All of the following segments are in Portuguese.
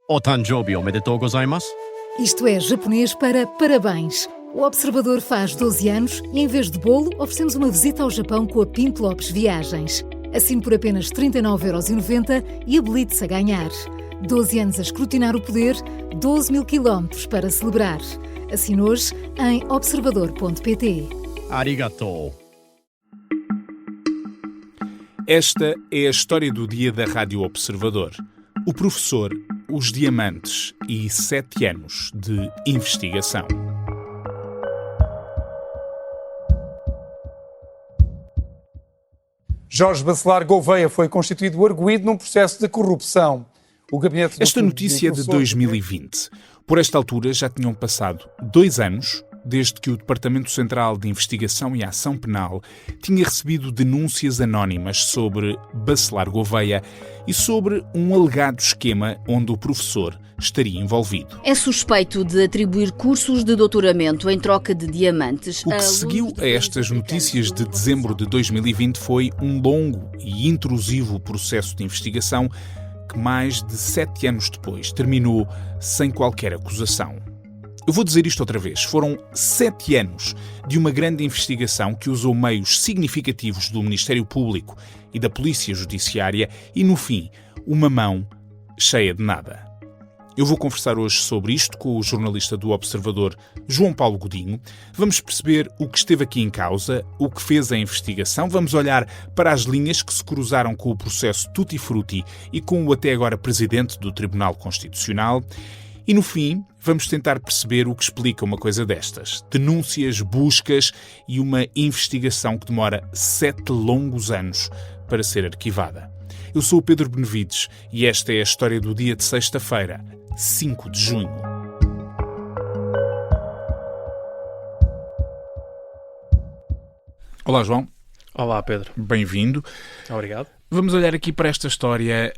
O Tanjoubi omedetou gozaimasu. Isto é japonês para parabéns. O Observador faz 12 anos e, em vez de bolo, oferecemos uma visita ao Japão com a Pinto Lopes Viagens. Assine por apenas 39,90€ e habilite-se a ganhar. 12 anos a escrutinar o poder, 12 mil quilómetros para celebrar. Assine hoje em observador.pt. Arigatou. Esta é a história do dia da Rádio Observador. O professor, os diamantes e 7 anos de investigação. Jorge Bacelar Gouveia foi constituído arguido num processo de corrupção. O gabinete Esta notícia é de 2020. Por esta altura já tinham passado 2 anos desde que o Departamento Central de Investigação e Ação Penal tinha recebido denúncias anónimas sobre Bacelar Gouveia e sobre um alegado esquema onde o professor estaria envolvido. É suspeito de atribuir cursos de doutoramento em troca de diamantes. O que seguiu a estas notícias de dezembro de 2020 foi um longo e intrusivo processo de investigação que mais de 7 anos depois terminou sem qualquer acusação. Eu vou dizer isto outra vez. Foram 7 anos de uma grande investigação que usou meios significativos do Ministério Público e da Polícia Judiciária e, no fim, uma mão cheia de nada. Eu vou conversar hoje sobre isto com o jornalista do Observador, João Paulo Godinho. Vamos perceber o que esteve aqui em causa, o que fez a investigação. Vamos olhar para as linhas que se cruzaram com o processo Tutti Frutti e com o até agora Presidente do Tribunal Constitucional. E, no fim, vamos tentar perceber o que explica uma coisa destas. Denúncias, buscas e uma investigação que demora 7 longos anos para ser arquivada. Eu sou o Pedro Benevides e esta é a história do dia de sexta-feira, 5 de junho. Olá, João. Olá, Pedro. Bem-vindo. Obrigado. Vamos olhar aqui para esta história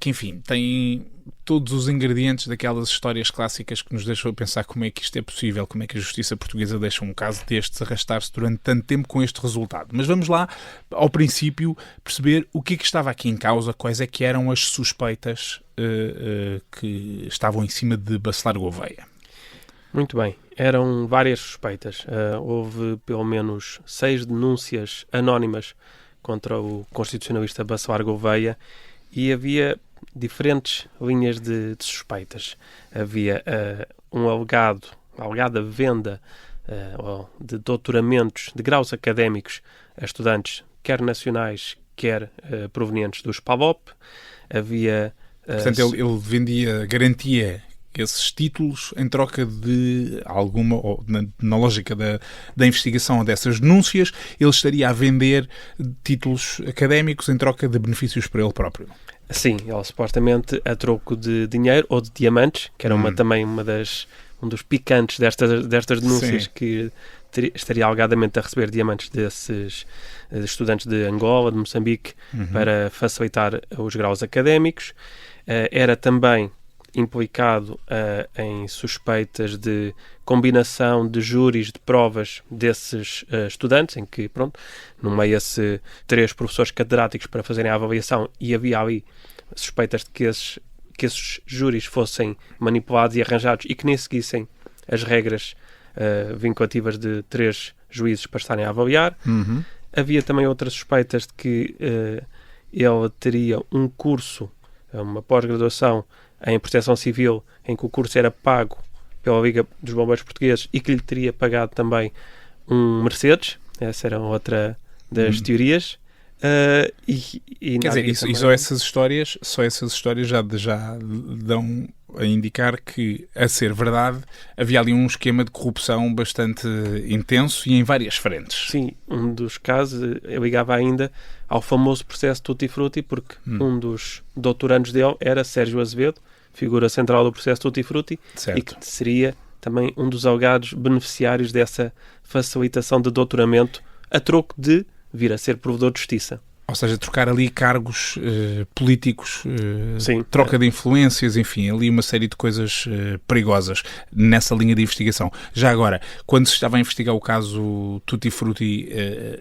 que, enfim, tem todos os ingredientes daquelas histórias clássicas que nos deixam a pensar como é que isto é possível, como é que a justiça portuguesa deixa um caso destes arrastar-se durante tanto tempo com este resultado. Mas vamos lá, ao princípio, perceber o que é que estava aqui em causa, quais é que eram as suspeitas que estavam em cima de Bacelar Gouveia. Muito bem. Eram várias suspeitas. Houve pelo menos 6 denúncias anónimas contra o constitucionalista Bacelar Gouveia e havia diferentes linhas de suspeitas. Havia alegada venda de doutoramentos de graus académicos a estudantes quer nacionais, quer provenientes dos PALOP. Havia... Portanto, ele vendia, garantia esses títulos em troca de alguma, ou na lógica da investigação dessas denúncias, ele estaria a vender títulos académicos em troca de benefícios para ele próprio. Sim, ele supostamente a troco de dinheiro ou de diamantes, que era também um dos picantes destas denúncias. Sim. Que estaria alegadamente a receber diamantes desses estudantes de Angola, de Moçambique, para facilitar os graus académicos. Era também implicado em suspeitas de combinação de júris de provas desses estudantes, em que, nomeia-se 3 professores catedráticos para fazerem a avaliação e havia ali suspeitas de que esses júris fossem manipulados e arranjados e que nem seguissem as regras vinculativas de 3 juízes para estarem a avaliar. Havia também outras suspeitas de que ele teria um curso, uma pós-graduação em Proteção Civil, em que o curso era pago pela Liga dos Bombeiros Portugueses e que lhe teria pagado também um Mercedes. Essa era outra das teorias. Quer dizer, só essas histórias já dão a indicar que, a ser verdade, havia ali um esquema de corrupção bastante intenso e em várias frentes. Sim, um dos casos ligava ainda ao famoso processo Tutti Frutti, porque um dos doutorandos dele era Sérgio Azevedo, figura central do processo Tutti Frutti, certo. E que seria também um dos alegados beneficiários dessa facilitação de doutoramento a troco de vir a ser provedor de justiça. Ou seja, trocar ali cargos políticos, Sim. troca de influências, enfim, ali uma série de coisas perigosas nessa linha de investigação. Já agora, quando se estava a investigar o caso Tutti Frutti,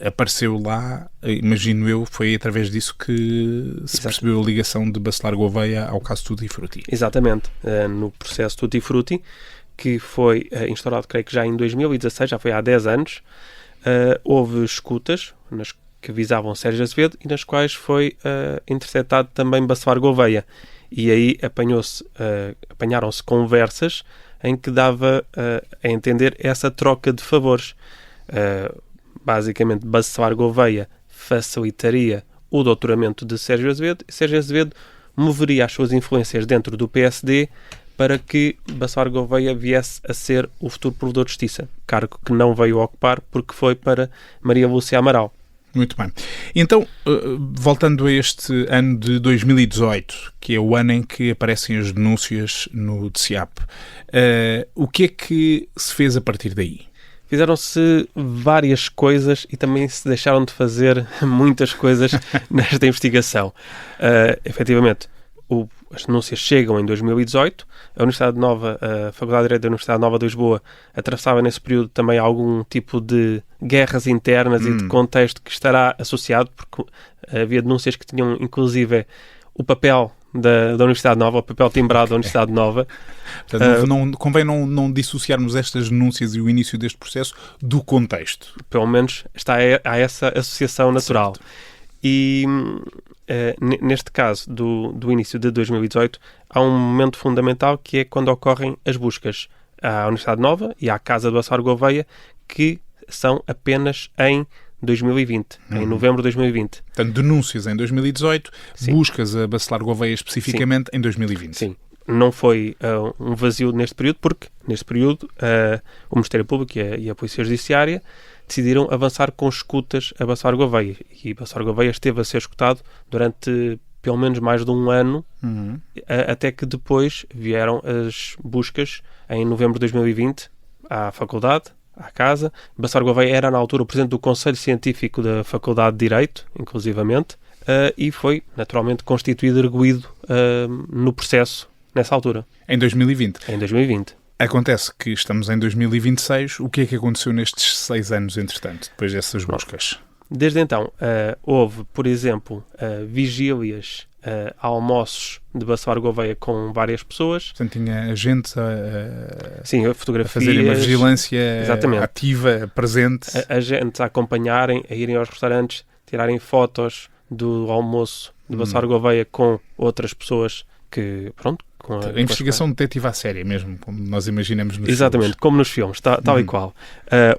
apareceu lá, imagino eu, foi através disso que se percebeu a ligação de Bacelar Gouveia ao caso Tutti Frutti. Exatamente. No processo Tutti Frutti, que foi instaurado, creio que já em 2016, já foi há 10 anos, houve escutas que visavam Sérgio Azevedo e nas quais foi interceptado também Bacelar Gouveia. E aí apanharam-se conversas em que dava a entender essa troca de favores. Basicamente, Bacelar Gouveia facilitaria o doutoramento de Sérgio Azevedo e Sérgio Azevedo moveria as suas influências dentro do PSD para que Bacelar Gouveia viesse a ser o futuro provedor de justiça, cargo que não veio ocupar porque foi para Maria Lúcia Amaral. Muito bem. Então, voltando a este ano de 2018, que é o ano em que aparecem as denúncias no DCAP, o que é que se fez a partir daí? Fizeram-se várias coisas e também se deixaram de fazer muitas coisas nesta investigação. Efetivamente, as denúncias chegam em 2018, a Faculdade de Direito da Universidade Nova de Lisboa atravessava nesse período também algum tipo de guerras internas e de contexto que estará associado, porque havia denúncias que tinham inclusive o papel da Universidade Nova, o papel timbrado da Universidade Nova. Portanto, convém não dissociarmos estas denúncias e o início deste processo do contexto. Pelo menos há essa associação natural. Certo. E neste caso do início de 2018 há um momento fundamental que é quando ocorrem as buscas à Universidade Nova e à Casa do Bacelar Gouveia, que são apenas em 2020, em novembro de 2020. Portanto, denúncias em 2018, sim. Buscas a Bacelar Gouveia especificamente, sim. Em 2020. Sim. Não foi um vazio neste período, porque neste período o Ministério Público e a Polícia Judiciária decidiram avançar com escutas a Bacelar Gouveia. E Bacelar Gouveia esteve a ser escutado durante pelo menos mais de um ano, até que depois vieram as buscas em novembro de 2020 à faculdade, à casa. Bacelar Gouveia era na altura o presidente do Conselho Científico da Faculdade de Direito, inclusivamente, e foi naturalmente constituído arguido no processo nessa altura. Em 2020? Em 2020. Acontece que estamos em 2026. O que é que aconteceu nestes 6 anos, entretanto, depois dessas buscas? Desde então, houve, por exemplo, vigílias, almoços de Bacelar Gouveia com várias pessoas. Portanto, tinha gente sim, fotografias, a fazerem uma vigilância ativa, presente. Agentes a acompanharem, a irem aos restaurantes, tirarem fotos do almoço de Bacelar Gouveia com outras pessoas que, pronto... A investigação detetive à séria mesmo, como nós imaginamos nos Exatamente, filmes. como nos filmes, tal e qual.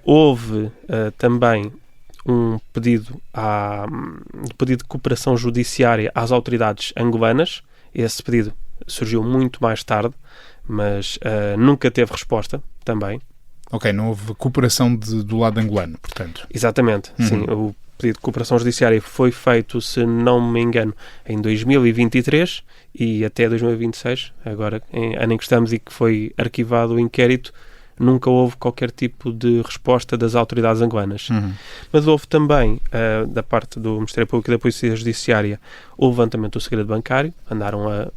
Houve também um pedido de cooperação judiciária às autoridades angolanas. Esse pedido surgiu muito mais tarde, mas nunca teve resposta também. Ok, não houve cooperação do lado angolano, portanto. Exatamente, sim. O pedido de cooperação judiciária foi feito, se não me engano, em 2023 e até 2026, agora, ano em que estamos e que foi arquivado o inquérito, nunca houve qualquer tipo de resposta das autoridades angolanas. Mas houve também, da parte do Ministério Público e da Polícia Judiciária, o levantamento do segredo bancário. Andaram a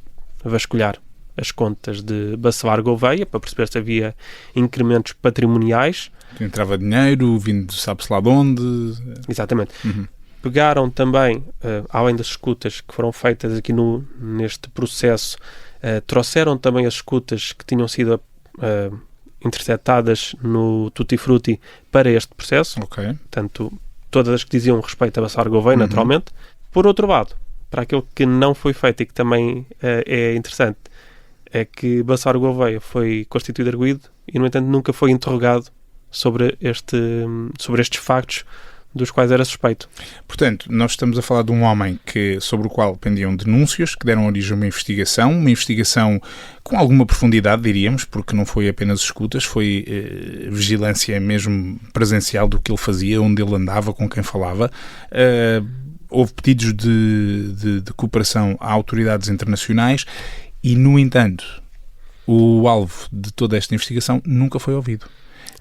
vasculhar as contas de Bacelar Gouveia para perceber se havia incrementos patrimoniais. Entrava dinheiro, vindo sabe-se lá de onde. Exatamente. Pegaram também, além das escutas que foram feitas aqui neste processo, trouxeram também as escutas que tinham sido interceptadas no Tutti Frutti para este processo. Ok. Portanto, todas as que diziam respeito a Bacelar Gouveia, naturalmente. Por outro lado, para aquilo que não foi feito e que também é interessante, é que Bacelar Gouveia foi constituído arguido e, no entanto, nunca foi interrogado sobre estes factos dos quais era suspeito. Portanto, nós estamos a falar de um homem sobre o qual pendiam denúncias, que deram origem a uma investigação com alguma profundidade, diríamos, porque não foi apenas escutas, foi vigilância mesmo presencial do que ele fazia, onde ele andava, com quem falava. Houve pedidos de cooperação a autoridades internacionais e, no entanto, o alvo de toda esta investigação nunca foi ouvido.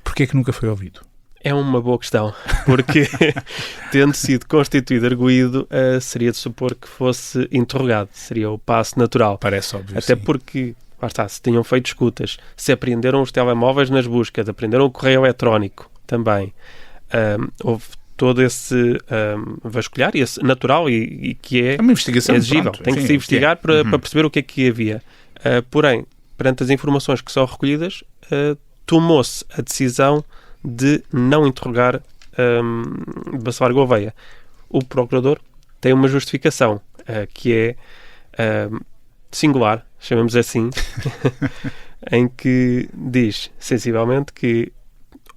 Porquê é que nunca foi ouvido? É uma boa questão, porque tendo sido constituído arguido, seria de supor que fosse interrogado, seria o passo natural. Parece óbvio. Até sim. porque, lá está, se tinham feito escutas, se apreenderam os telemóveis nas buscas, apreenderam o correio eletrónico também, houve todo esse vasculhar, esse natural e que é uma investigação, exigível. pronto, Tem que enfim, se investigar para perceber o que é que havia. Porém, perante as informações que são recolhidas, tomou-se a decisão de não interrogar Bacelar Gouveia. O procurador tem uma justificação que é singular, chamemos assim, em que diz sensivelmente que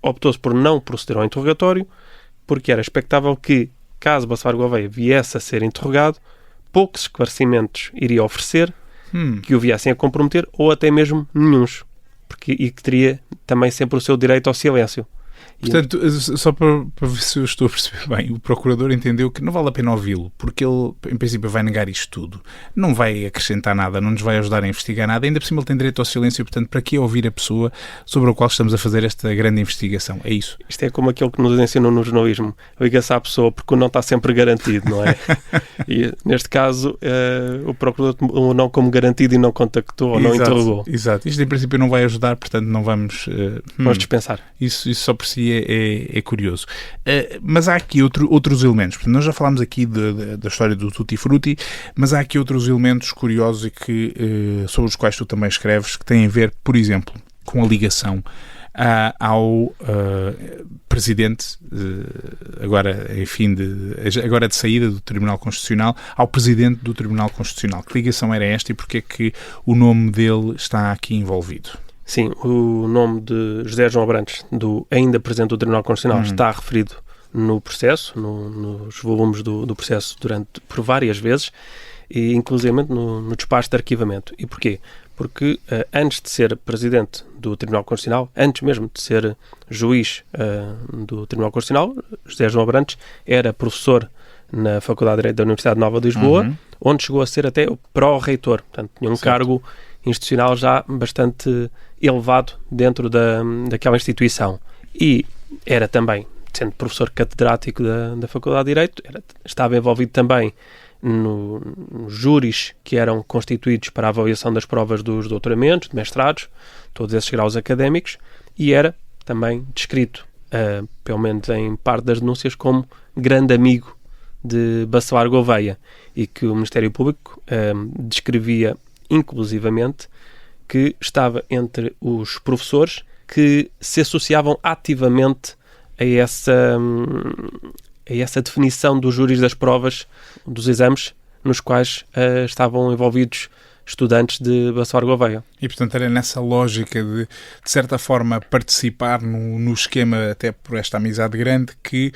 optou-se por não proceder ao interrogatório porque era expectável que, caso Bacelar Gouveia viesse a ser interrogado, poucos esclarecimentos iria oferecer que o viessem a comprometer ou até mesmo nenhuns, e que teria também sempre o seu direito ao silêncio. Portanto, só para ver se eu estou a perceber bem, o procurador entendeu que não vale a pena ouvi-lo, porque ele, em princípio, vai negar isto tudo. Não vai acrescentar nada, não nos vai ajudar a investigar nada. Ainda por cima ele tem direito ao silêncio, portanto, para que ouvir a pessoa sobre a qual estamos a fazer esta grande investigação? É isso? Isto é como aquilo que nos ensinam no jornalismo. Liga-se à pessoa porque o não está sempre garantido, não é? E, neste caso, o procurador o não como garantido e não contactou ou não interrogou. Exato. Isto, em princípio, não vai ajudar, portanto, não vamos... Vamos dispensar. Isso só por si é curioso. Mas há aqui outros elementos. Nós já falámos aqui da história do Tutti Frutti, mas há aqui outros elementos curiosos e sobre os quais tu também escreves, que têm a ver, por exemplo, com a ligação ao presidente, agora de saída do Tribunal Constitucional, ao presidente do Tribunal Constitucional. Que ligação era esta e porque é que o nome dele está aqui envolvido? Sim, o nome de José João Abrantes, ainda presidente do Tribunal Constitucional, está referido no processo, nos volumes do processo por várias vezes, e inclusivamente no despacho de arquivamento. E porquê? Porque antes de ser presidente do Tribunal Constitucional, antes mesmo de ser juiz do Tribunal Constitucional, José João Abrantes era professor na Faculdade de Direito da Universidade Nova de Lisboa, onde chegou a ser até o pró-reitor. Portanto, tinha um cargo institucional já bastante elevado dentro daquela instituição. E era também, sendo professor catedrático da Faculdade de Direito, estava envolvido também nos júris que eram constituídos para a avaliação das provas dos doutoramentos, de mestrados, todos esses graus académicos, e era também descrito, pelo menos em parte das denúncias, como grande amigo de Bacelar Gouveia, e que o Ministério Público descrevia inclusivamente que estava entre os professores que se associavam ativamente a essa definição dos júris das provas dos exames nos quais estavam envolvidos estudantes de Bacelar Gouveia. E, portanto, era nessa lógica de certa forma, participar no esquema, até por esta amizade grande, que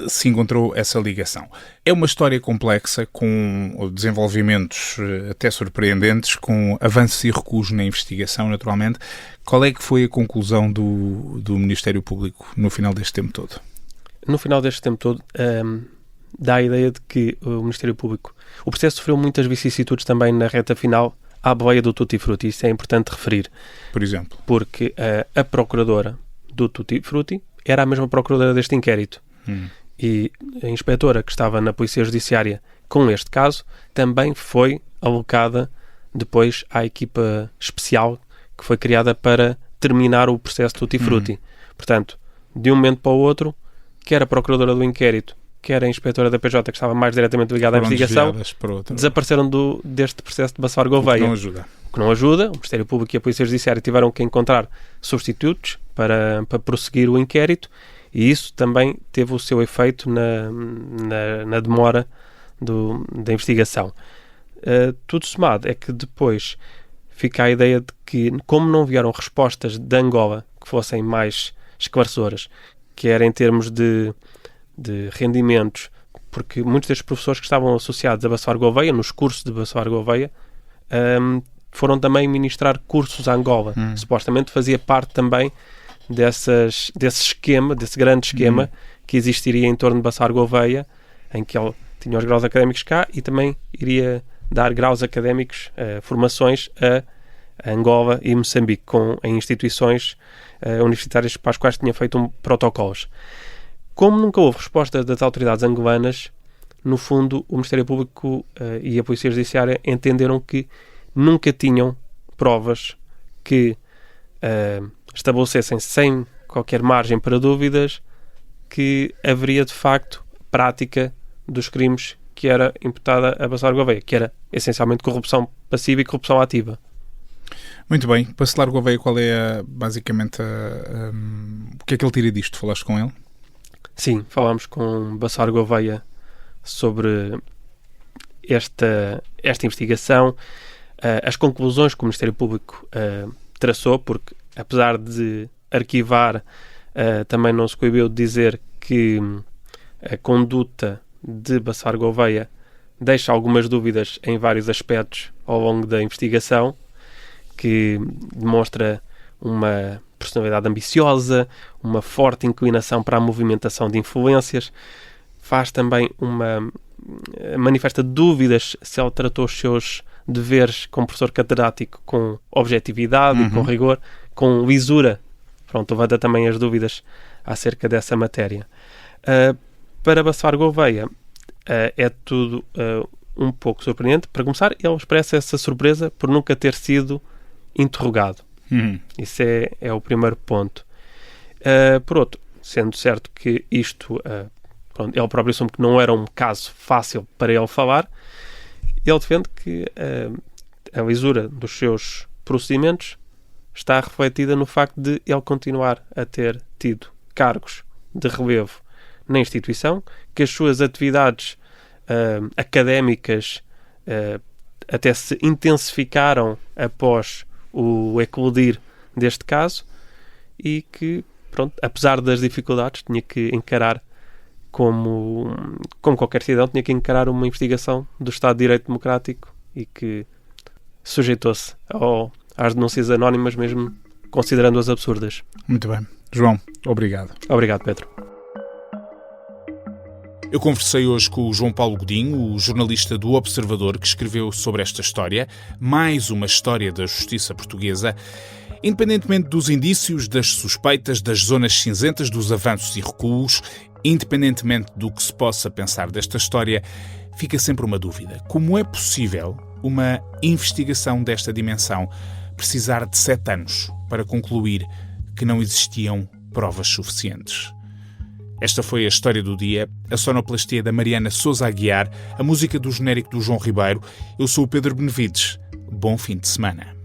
se encontrou essa ligação. É uma história complexa, com desenvolvimentos até surpreendentes, com avanços e recuos na investigação, naturalmente. Qual é que foi a conclusão do Ministério Público no final deste tempo todo? No final deste tempo todo, dá a ideia de que o Ministério Público... O processo sofreu muitas vicissitudes também na reta final à boleia do Tutti Frutti. Isso é importante referir. Por exemplo? Porque a procuradora do Tutti Frutti era a mesma procuradora deste inquérito. E a inspetora que estava na Polícia Judiciária com este caso também foi alocada depois à equipa especial que foi criada para terminar o processo Tutti Frutti. Portanto, de um momento para o outro, quer a procuradora do inquérito, quer a inspetora da PJ, que estava mais diretamente ligada à investigação, desapareceram deste processo de Bacelar Gouveia. O que não ajuda. O Ministério Público e a Polícia Judiciária tiveram que encontrar substitutos para prosseguir o inquérito, e isso também teve o seu efeito na demora da investigação. Tudo somado é que depois fica a ideia de que, como não vieram respostas de Angola que fossem mais esclarecedoras, quer em termos de rendimentos, porque muitos destes professores que estavam associados a Bacelar Gouveia, nos cursos de Bacelar Gouveia, foram também ministrar cursos a Angola. Supostamente fazia parte também desse grande esquema que existiria em torno de Bacelar Gouveia, em que ele tinha os graus académicos cá e também iria dar graus académicos, formações Angola e Moçambique, em instituições universitárias para as quais tinha feito protocolos. Como nunca houve resposta das autoridades angolanas, no fundo, o Ministério Público e a Polícia Judiciária entenderam que nunca tinham provas que estabelecessem, sem qualquer margem para dúvidas, que haveria de facto prática dos crimes que era imputada a Bacelar Gouveia, que era essencialmente corrupção passiva e corrupção ativa. Muito bem. Bacelar Gouveia, qual é basicamente o que é que ele tira disto? Falaste com ele? Sim, falámos com Bacelar Gouveia sobre esta investigação, as conclusões que o Ministério Público traçou, porque apesar de arquivar, também não se coibiu de dizer que a conduta de Bacelar Gouveia deixa algumas dúvidas em vários aspectos ao longo da investigação, que demonstra uma personalidade ambiciosa, uma forte inclinação para a movimentação de influências, faz também manifesta dúvidas se ele tratou os seus deveres como professor catedrático com objetividade e com rigor, com lisura. Pronto, levanta também as dúvidas acerca dessa matéria. Para Bacelar Gouveia é tudo um pouco surpreendente. Para começar, ele expressa essa surpresa por nunca ter sido interrogado. Isso é o primeiro ponto. Por outro, sendo certo que isto, ele próprio assume que não era um caso fácil para ele falar, ele defende que a lisura dos seus procedimentos está refletida no facto de ele continuar a ter tido cargos de relevo na instituição, que as suas atividades académicas até se intensificaram após o eclodir deste caso e que, pronto, apesar das dificuldades, tinha que encarar como qualquer cidadão, tinha que encarar uma investigação do Estado de Direito Democrático e que sujeitou-se às denúncias anónimas, mesmo considerando-as absurdas. Muito bem. João, obrigado. Obrigado, Pedro. Eu conversei hoje com o João Paulo Godinho, o jornalista do Observador, que escreveu sobre esta história, mais uma história da justiça portuguesa. Independentemente dos indícios, das suspeitas, das zonas cinzentas, dos avanços e recuos, independentemente do que se possa pensar desta história, fica sempre uma dúvida. Como é possível uma investigação desta dimensão precisar de 7 anos para concluir que não existiam provas suficientes? Esta foi a história do dia, a sonoplastia da Mariana Sousa Aguiar, a música do genérico do João Ribeiro. Eu sou o Pedro Benevides. Bom fim de semana.